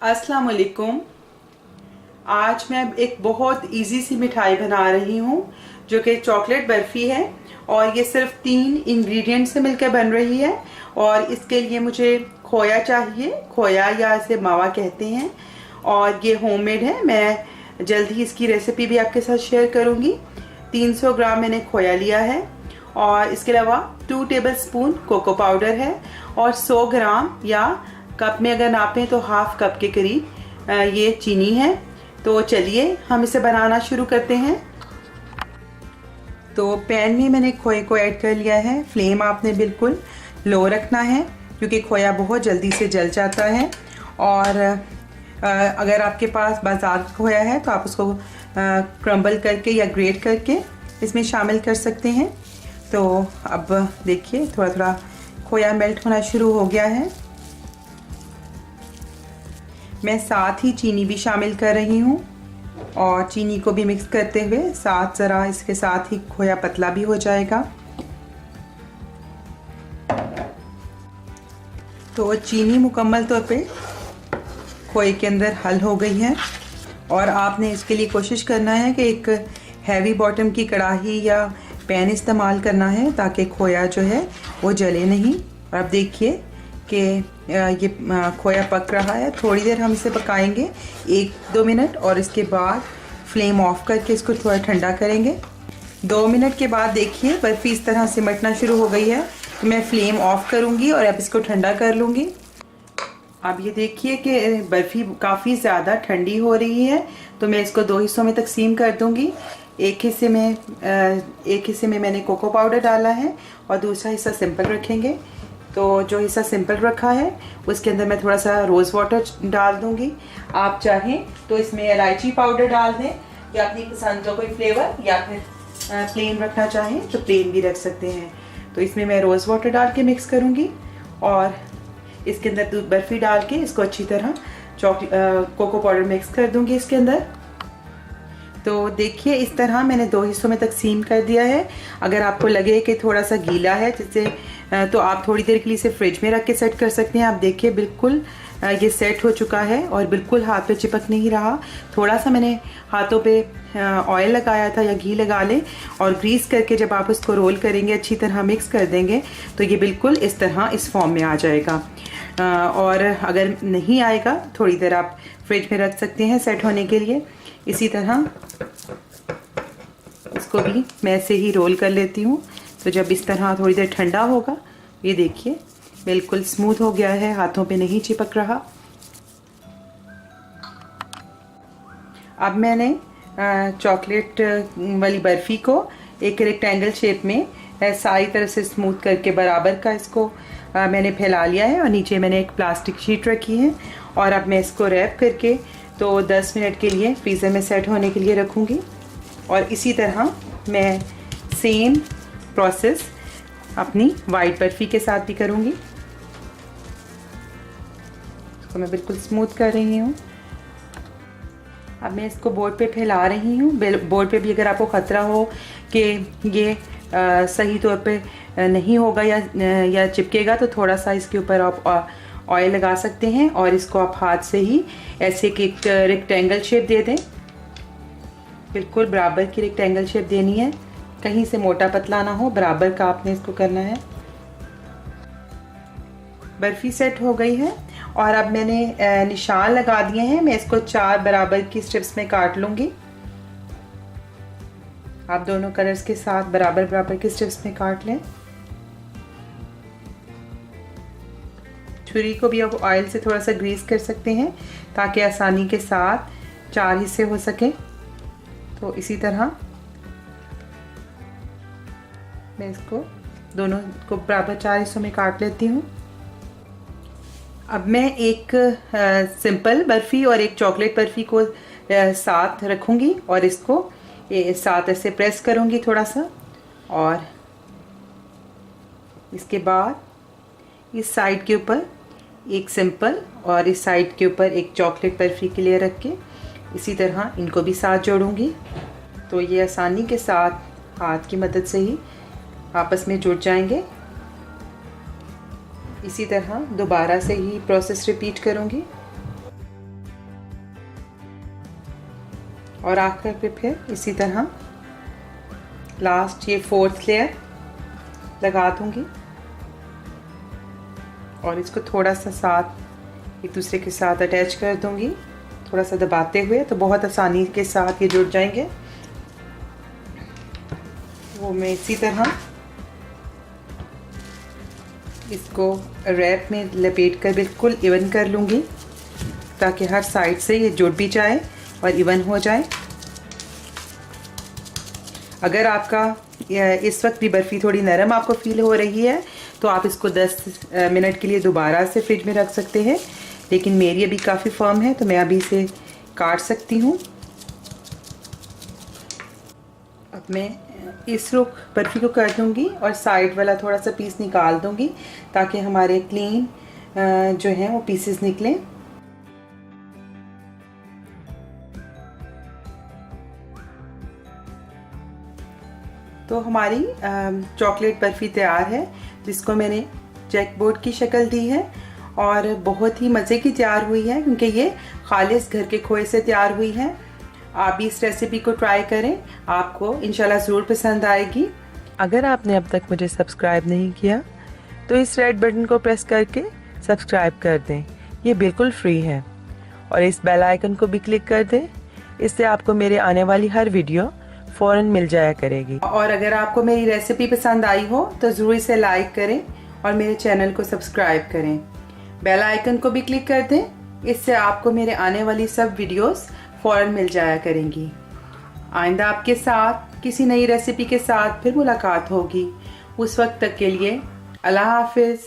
अस्सलाम वालेकुम। आज मैं एक बहुत इजी सी मिठाई बना रही हूँ जो कि चॉकलेट बर्फ़ी है और ये सिर्फ 3 इंग्रेडिएंट से मिलकर बन रही है। और इसके लिए मुझे खोया चाहिए, खोया या इसे मावा कहते हैं, और ये होममेड है। मैं जल्द ही इसकी रेसिपी भी आपके साथ शेयर करूँगी। 300 ग्राम मैंने खोया लिया है और इसके अलावा 2 टेबलस्पून कोको पाउडर है और 100 ग्राम या कप में अगर नापें तो हाफ कप के करीब ये चीनी है। तो चलिए हम इसे बनाना शुरू करते हैं। तो पैन में मैंने खोए को ऐड कर लिया है। फ्लेम आपने बिल्कुल लो रखना है क्योंकि खोया बहुत जल्दी से जल जाता है। और अगर आपके पास बाजार का खोया है तो आप उसको क्रम्बल करके या ग्रेट करके इसमें शामिल कर सकते हैं। तो अब देखिए थोड़ा थोड़ा खोया मेल्ट होना शुरू हो गया है। मैं साथ ही चीनी भी शामिल कर रही हूँ और चीनी को भी मिक्स करते हुए साथ ज़रा इसके साथ ही खोया पतला भी हो जाएगा। तो चीनी मुकम्मल तौर पे खोए के अंदर हल हो गई है और आपने इसके लिए कोशिश करना है कि एक हैवी बॉटम की कढ़ाई या पैन इस्तेमाल करना है ताकि खोया जो है वो जले नहीं। और अब देखिए कि ये खोया पक रहा है। थोड़ी देर हम इसे पकाएंगे 1-2 मिनट और इसके बाद फ्लेम ऑफ करके इसको थोड़ा ठंडा करेंगे। 2 मिनट के बाद देखिए बर्फ़ी इस तरह सिमटना शुरू हो गई है। तो मैं फ्लेम ऑफ करूँगी और अब इसको ठंडा कर लूँगी। अब ये देखिए कि बर्फ़ी काफ़ी ज़्यादा ठंडी हो रही है तो मैं इसको 2 हिस्सों में तकसीम कर दूँगी। एक हिस्से में मैंने कोको पाउडर डाला है और दूसरा हिस्सा सिंपल रखेंगे। तो जो हिस्सा सिंपल रखा है उसके अंदर मैं थोड़ा सा रोज़ वाटर डाल दूंगी। आप चाहें तो इसमें इलायची पाउडर डाल दें या अपनी पसंद का कोई फ्लेवर, या फिर प्लेन रखना चाहें तो प्लेन भी रख सकते हैं। तो इसमें मैं रोज़ वाटर डाल के मिक्स करूंगी और इसके अंदर दूध बर्फ़ी डाल के इसको अच्छी तरह कोको पाउडर मिक्स कर दूंगी इसके अंदर। तो देखिए इस तरह मैंने 2 हिस्सों में तकसीम कर दिया है। अगर आपको लगे कि थोड़ा सा गीला है जिससे तो आप थोड़ी देर के लिए इसे फ्रिज में रख के सेट कर सकते हैं। आप देखिए बिल्कुल ये सेट हो चुका है और बिल्कुल हाथ पे चिपक नहीं रहा। थोड़ा सा मैंने हाथों पे ऑयल लगाया था या घी लगा लें और ग्रीस करके जब आप उसको रोल करेंगे, अच्छी तरह मिक्स कर देंगे तो ये बिल्कुल इस तरह इस फॉर्म में आ जाएगा। और अगर नहीं आएगा थोड़ी देर आप फ्रिज में रख सकते हैं सेट होने के लिए। इसी तरह इसको भी मैं ऐसे ही रोल कर लेती हूँ। तो जब इस तरह थोड़ी देर ठंडा होगा, ये देखिए बिल्कुल स्मूथ हो गया है, हाथों पे नहीं चिपक रहा। अब मैंने चॉकलेट वाली बर्फ़ी को एक रेक्टेंगल शेप में सारी तरफ से स्मूथ करके बराबर का इसको मैंने फैला लिया है और नीचे मैंने एक प्लास्टिक शीट रखी है। और अब मैं इसको रैप करके तो 10 मिनट के लिए फ्रीज़र में सेट होने के लिए रखूँगी। और इसी तरह मैं सेम प्रोसेस अपनी वाइट बर्फ़ी के साथ भी करूँगी। तो मैं बिल्कुल स्मूथ कर रही हूँ। अब मैं इसको बोर्ड पे फैला रही हूँ। बोर्ड पे भी अगर आपको ख़तरा हो कि ये सही तौर पे नहीं होगा या चिपकेगा तो थोड़ा सा इसके ऊपर आप ऑयल लगा सकते हैं और इसको आप हाथ से ही ऐसे एक रेक्टेंगल शेप दे दें। बिल्कुल बराबर की रेक्टेंगल शेप देनी है, कहीं से मोटा पतला ना हो, बराबर का आपने इसको करना है। बर्फ़ी सेट हो गई है और अब मैंने निशान लगा दिए हैं। मैं इसको 4 बराबर की स्ट्रिप्स में काट लूँगी। आप दोनों कलर्स के साथ बराबर बराबर की स्ट्रिप्स में काट लें। छुरी को भी आप ऑयल से थोड़ा सा ग्रीस कर सकते हैं ताकि आसानी के साथ 4 हिस्से हो सके। तो इसी तरह मैं इसको दोनों को बराबर 4 हिस्सों में काट लेती हूँ। अब मैं एक सिंपल बर्फ़ी और एक चॉकलेट बर्फ़ी को साथ रखूँगी और इसको साथ ऐसे प्रेस करूँगी थोड़ा सा। और इसके बाद इस साइड के ऊपर एक सिंपल और इस साइड के ऊपर एक चॉकलेट बर्फ़ी के लिए रख के इसी तरह इनको भी साथ जोड़ूँगी। तो ये आसानी के साथ हाथ की मदद से ही आपस में जुड़ जाएंगे। इसी तरह दोबारा से ही प्रोसेस रिपीट करूँगी। और आखिर पे फिर इसी तरह लास्ट ये 4th लेयर लगा दूंगी और इसको थोड़ा सा साथ एक दूसरे के साथ अटैच कर दूंगी, थोड़ा सा दबाते हुए, तो बहुत आसानी के साथ ये जुड़ जाएंगे। वो मैं इसी तरह इसको रैप में लपेट कर बिल्कुल इवन कर लूँगी ताकि हर साइड से ये जुड़ भी जाए और इवन हो जाए। अगर आपका इस वक्त भी बर्फ़ी थोड़ी नरम आपको फील हो रही है तो आप इसको 10 मिनट के लिए दोबारा से फ्रिज में रख सकते हैं, लेकिन मेरी अभी काफ़ी फर्म है तो मैं अभी इसे काट सकती हूँ। अब मैं इस रुख बर्फ़ी को कर दूँगी और साइड वाला थोड़ा सा पीस निकाल दूँगी ताकि हमारे क्लीन जो हैं वो पीसेस निकलें। तो हमारी चॉकलेट बर्फ़ी तैयार है, जिसको मैंने जैकबोर्ड की शक्ल दी है और बहुत ही मज़े की तैयार हुई है क्योंकि ये खालिस घर के खोए से तैयार हुई है। आप भी इस रेसिपी को ट्राई करें, आपको इंशाल्लाह ज़रूर पसंद आएगी। अगर आपने अब तक मुझे सब्सक्राइब नहीं किया तो इस रेड बटन को प्रेस करके सब्सक्राइब कर दें, ये बिल्कुल फ्री है, और इस बेल आइकन को भी क्लिक कर दें, इससे आपको मेरे आने वाली हर वीडियो फ़ौरन मिल जाया करेगी। और अगर आपको मेरी रेसिपी पसंद आई हो तो ज़रूर इसे लाइक करें और मेरे चैनल को सब्सक्राइब करें। बेल आइकन को भी क्लिक कर दें, इससे आपको मेरे आने वाली सब वीडियोस फ़ौरन मिल जाया करेंगी। आइंदा आपके साथ किसी नई रेसिपी के साथ फिर मुलाकात होगी। उस वक्त तक के लिए अल्लाह हाफिज़।